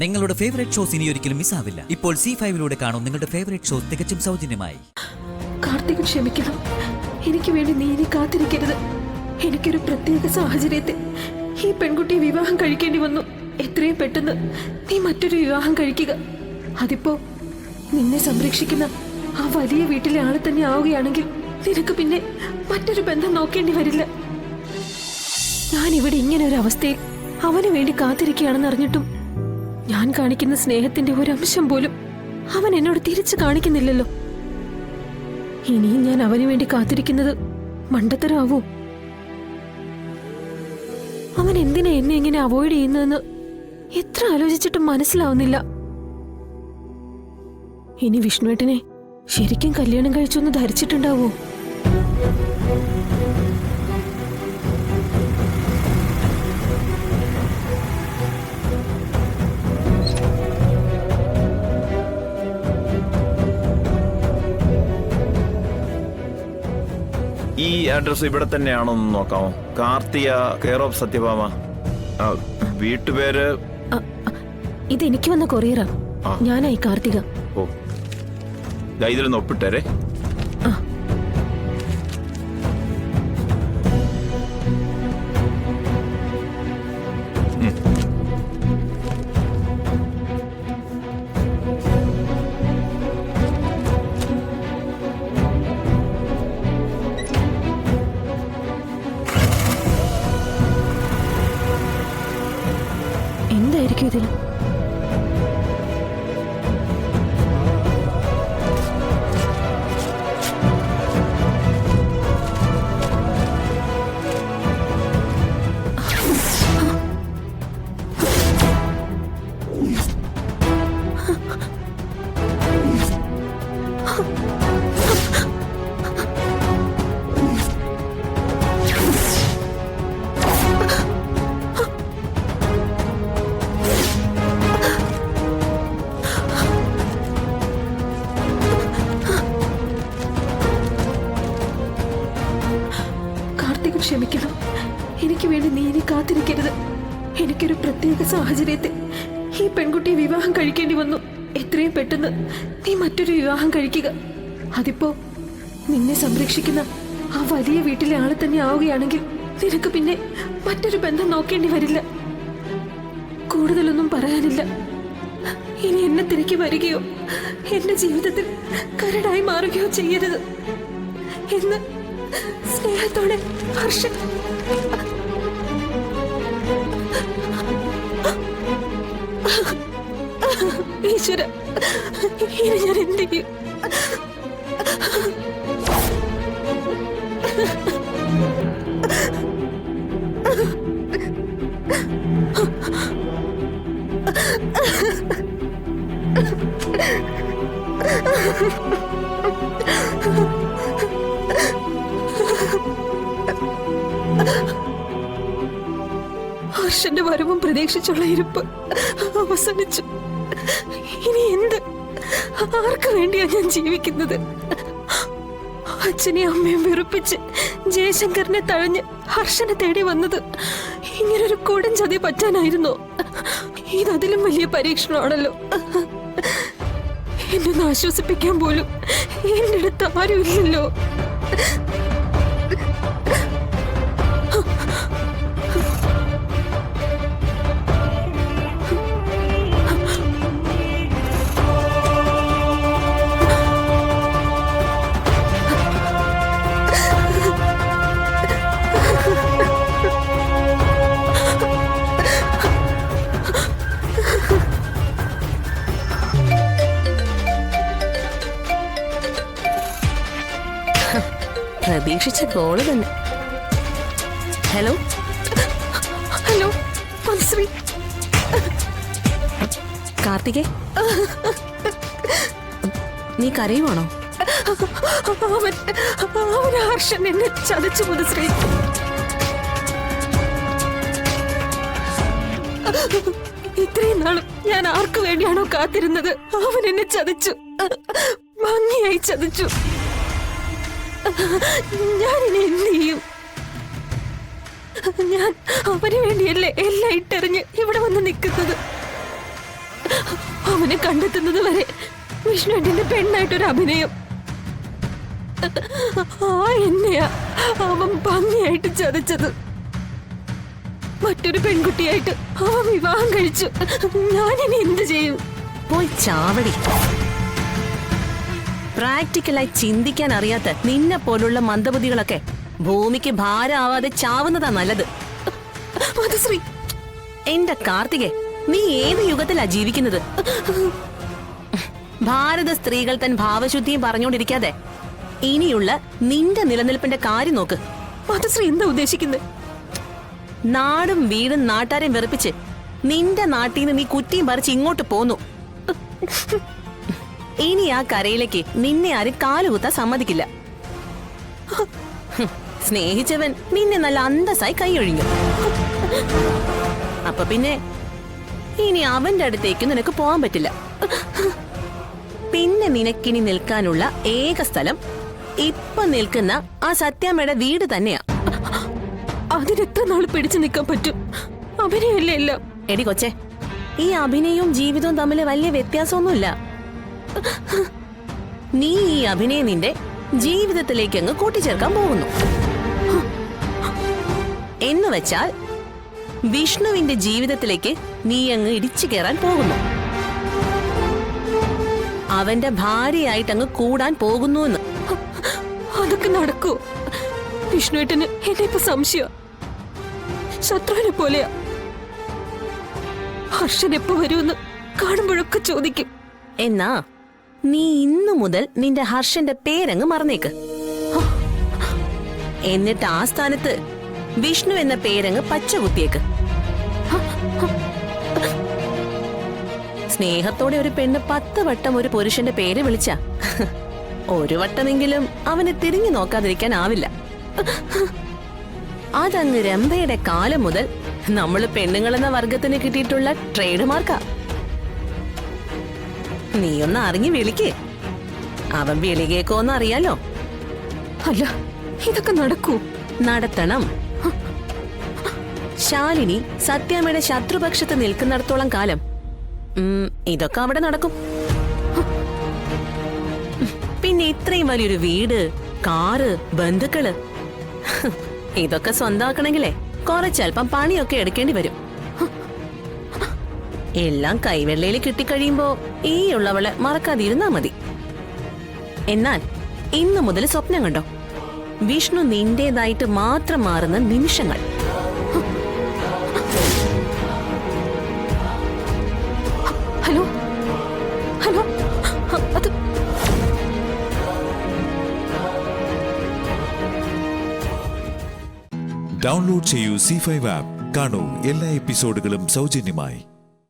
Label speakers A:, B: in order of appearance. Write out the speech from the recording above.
A: നിങ്ങളുടെ favourite shows ഇനി ഒരിക്കലും മിസ്സാവില്ല. ഇപ്പോൾ C5 കാണും നിങ്ങളുടെ ഫേവറേറ്റ് ഷോസ് തികച്ചും സൗജന്യമായി.
B: കാർത്തിക് ക്ഷമിക്കണം, എനിക്ക് വേണ്ടി നീ ഇനി കാത്തിരിക്കരുത്. എനിക്കൊരു പ്രത്യേക സാഹചര്യത്തിൽ ഈ പെൺകുട്ടിയെ വിവാഹം കഴിക്കേണ്ടി വന്നു. എത്രയും പെട്ടെന്ന് നീ മറ്റൊരു വിവാഹം കഴിക്കുക. അതിപ്പോ നിന്നെ സംരക്ഷിക്കുന്ന ആ വലിയ വീട്ടിലെ ആളെ തന്നെ ആവുകയാണെങ്കിൽ നിനക്ക് പിന്നെ മറ്റൊരു ബന്ധം നോക്കേണ്ടി വരില്ല. ഞാൻ ഇവിടെ ഇങ്ങനെ ഒരു അവസ്ഥയിൽ അവന് വേണ്ടി കാത്തിരിക്കുകയാണെന്ന് അറിഞ്ഞിട്ടും ഞാൻ കാണിക്കുന്ന സ്നേഹത്തിന്റെ ഒരംശം പോലും അവൻ എന്നോട് തിരിച്ചു കാണിക്കുന്നില്ലല്ലോ. ഇനിയും ഞാൻ അവന് വേണ്ടി കാത്തിരിക്കുന്നത് മണ്ടത്തരമാവൂ? അവൻ എന്തിനാ എന്നെ ഇങ്ങനെ അവോയ്ഡ് ചെയ്യുന്നതെന്ന് എത്ര ആലോചിച്ചിട്ടും മനസ്സിലാവുന്നില്ല. ഇനി വിഷ്ണുവേട്ടനെ ശരിക്കും കല്യാണം കഴിച്ചൊന്ന് ധരിച്ചിട്ടുണ്ടാവോ?
C: ഈ അഡ്രസ് ഇവിടെ തന്നെയാണോന്ന് നോക്കാമോ? Karthika, care of Sathyabhama. വീട്ടുപേര്
B: ഇത് എനിക്ക് വന്ന കൊറിയറാ. ഞാനായി കാർത്തിക.
C: ഓ, ഇതിലൊന്ന് ഒപ്പിട്ടേരെ.
B: എന്തായിരിക്കും ഇതിൽ? ക്ഷമിക്കണം, എനിക്ക് വേണ്ടി നീ ഇനി കാത്തിരിക്കരുത്. എനിക്കൊരു പ്രത്യേക സാഹചര്യത്തിൽ ഈ പെൺകുട്ടിയെ വിവാഹം കഴിക്കേണ്ടി വന്നു. എത്രയും പെട്ടെന്ന് നീ മറ്റൊരു വിവാഹം കഴിക്കുക. അതിപ്പോ നിന്നെ സംരക്ഷിക്കുന്ന ആ വലിയ വീട്ടിലെ ആളെ തന്നെ ആവുകയാണെങ്കിൽ നിനക്ക് പിന്നെ മറ്റൊരു ബന്ധം നോക്കേണ്ടി വരില്ല. കൂടുതലൊന്നും പറയാനില്ല. ഇനി എന്നെ തിരക്കി വരികയോ എന്റെ ജീവിതത്തിൽ കരടായി മാറുകയോ ചെയ്യരുത് എന്ന് സ്നേഹത്തോടെ ഹർഷൻ. ഈശ്വര, ഇനി ഞാൻ എന്ത് ചെയ്യും? ഹർഷന്റെ വരവും പ്രതീക്ഷിച്ചുള്ള ഇരിപ്പ് അവസാനിച്ചു. ഇനി എന്ത്, ആർക്ക് വേണ്ടിയാ ഞാൻ ജീവിക്കുന്നത്? അച്ഛനെയും അമ്മയും വെറുപ്പിച്ച് ജയശങ്കറിനെ തഴഞ്ഞ് ഹർഷനെ തേടി വന്നത് ഇങ്ങനൊരു കൊടും ചതി പറ്റാനായിരുന്നോ? ഇതതിലും വലിയ പരീക്ഷണമാണല്ലോ. എന്നൊന്ന് ആശ്വസിപ്പിക്കാൻ പോലും എന്റെ അടുത്ത് ആരുമില്ലല്ലോ.
D: പ്രതീക്ഷിച്ച കോള് തന്നെ. Hello
B: hello മനശ്രീ.
D: കാർത്തികേ, നീ കരയുവാണോ?
B: അവൻ ഹർഷൻ എന്നെ ചതച്ചു മനശ്രീ. ഇത്രയും നാളും ഞാൻ ആർക്കു വേണ്ടിയാണോ കാത്തിരുന്നത്, അവൻ എന്നെ ചതച്ചു, ഭംഗിയായി ചതച്ചു. ഞാനിനി എന്ത് ചെയ്യും? ഞാൻ അവന് വേണ്ടിയല്ലേ എല്ലാം ഇട്ടെറിഞ്ഞ് ഇവിടെ വന്ന് നിൽക്കുന്നത്. അവനെ കണ്ടെത്തുന്നത് വരെ വിഷ്ണുവേട്ടന്റെ പെണ്ണായിട്ടൊരു അഭിനയം. ആ എന്നെയാ അവൻ ഭംഗിയായിട്ട് ചതച്ചത്. മറ്റൊരു പെൺകുട്ടിയായിട്ട് അവൻ വിവാഹം കഴിച്ചു. ഞാനിനി എന്ത് ചെയ്യും?
D: പോയി ചാവടി. പ്രാക്ടിക്കലായി ചിന്തിക്കാൻ അറിയാത്ത നിന്നെ പോലുള്ള മന്ദബുദ്ധികളൊക്കെ ഭൂമിക്ക് ഭാരമാവാതെ ചാവുന്നതാ നല്ലത്.
B: മധുശ്രീ,
D: എന്റെ കാർത്തികെ, നീ ഏത് യുഗത്തിലാ ജീവിക്കുന്നത്? ഭാരത സ്ത്രീകൾ തൻ ഭാവശുദ്ധിയും പറഞ്ഞുകൊണ്ടിരിക്കാതെ ഇനിയുള്ള നിന്റെ നിലനിൽപ്പിന്റെ കാര്യം നോക്ക്.
B: മധുശ്രീ എന്താ ഉദ്ദേശിക്കുന്നത്?
D: നാടും വീടും നാട്ടാരെയും വെറുപ്പിച്ച് നിന്റെ നാട്ടിൽ നിന്ന് നീ കുറ്റിയും പറിച്ച് ഇങ്ങോട്ട് പോന്നു. ഇനി ആ കരയിലേക്ക് നിന്നെ ആരും കാലുകുത്താൻ സമ്മതിക്കില്ല. സ്നേഹിച്ചവൻ നിന്നെ നല്ല അന്തസ്സായി കൈയൊഴിഞ്ഞു. അപ്പൊ പിന്നെ ഇനി അവന്റെ അടുത്തേക്ക് നിനക്ക് പോകാൻ പറ്റില്ല. പിന്നെ നിനക്കിനി നിൽക്കാനുള്ള ഏക സ്ഥലം ഇപ്പൊ നിൽക്കുന്ന ആ സത്യാമ്മയുടെ വീട് തന്നെയാ.
B: അതിനെത്ര നാൾ പിടിച്ചു നിൽക്കാൻ പറ്റും? അഭിനയല്ലേ എല്ലാം.
D: എടി കൊച്ചെ, ഈ അഭിനയവും ജീവിതവും തമ്മിൽ വലിയ വ്യത്യാസമൊന്നുമില്ല. നീ ഈ അഭിനയം നിന്റെ ജീവിതത്തിലേക്ക് അങ്ങ് കൂട്ടിച്ചേർക്കാൻ പോകുന്നു. എന്ന് വെച്ചാൽ വിഷ്ണുവിന്റെ ജീവിതത്തിലേക്ക് നീ അങ്ങ് ഇടിച്ചു കയറാൻ പോകുന്നു. അവന്റെ ഭാര്യയായിട്ട് അങ്ങ് കൂടാൻ പോകുന്നു.
B: അതൊക്കെ നടക്കൂ? വിഷ്ണുവേട്ടന് എന്നെ ഇപ്പൊ സംശയം. ശത്രുവിനെ പോലെയാ. ഹർഷൻ എപ്പോ വരുമെന്ന് കാണുമ്പോഴൊക്കെ ചോദിക്കും.
D: എന്നാ നീ ഇന്നു മുതൽ നിന്റെ ഹർഷന്റെ പേരങ്ങ് മറന്നേക്ക്. എന്നിട്ട് ആ സ്ഥാനത്ത് വിഷ്ണു എന്ന പേരങ്ങ് പച്ചകുത്തിയേക്ക്. സ്നേഹത്തോടെ ഒരു പെണ്ണ് 10 വട്ടം ഒരു പുരുഷന്റെ പേര് വിളിച്ച ഒരു വട്ടമെങ്കിലും അവന് തിരിഞ്ഞു നോക്കാതിരിക്കാനാവില്ല. അതങ്ങ് രംഭയുടെ കാലം മുതൽ നമ്മള് പെണ്ണുങ്ങളെന്ന വർഗത്തിന് കിട്ടിയിട്ടുള്ള ട്രേഡ് മാർക്കാ. നീയൊന്ന് അറിഞ്ഞു വിളിക്കേ. അവൻ വിളികേക്കോന്ന് അറിയാലോ.
B: അല്ല, ഇതൊക്കെ നടക്കൂ?
D: നടത്തണം. ശാലിനി സത്യാമ്മയുടെ ശത്രുപക്ഷത്ത് നിൽക്കുന്നിടത്തോളം കാലം ഇതൊക്കെ അവിടെ നടക്കും. പിന്നെ ഇത്രയും വലിയൊരു വീട്, കാറ്, ബന്ധുക്കള്, ഇതൊക്കെ സ്വന്തമാക്കണമെങ്കിലേ കുറച്ചൽപ്പം പണിയൊക്കെ എടുക്കേണ്ടി വരും. എല്ലാം കൈവെള്ളയിൽ കിട്ടിക്കഴിയുമ്പോ ഈ ഉള്ളവളെ മറക്കാതിരുന്നാ മതി. എന്നാൽ ഇന്നു മുതൽ സ്വപ്നം കണ്ടോ, വിഷ്ണു നിന്റേതായിട്ട് മാത്രം മാറുന്ന നിമിഷങ്ങൾ.
B: ഹലോ ഹലോ, അത്
E: ഡൗൺലോഡ് ചെയ്യൂ C5 ആപ്പ്. കാണൂ എല്ലാ എപ്പിസോഡുകളും സൗജന്യമായി.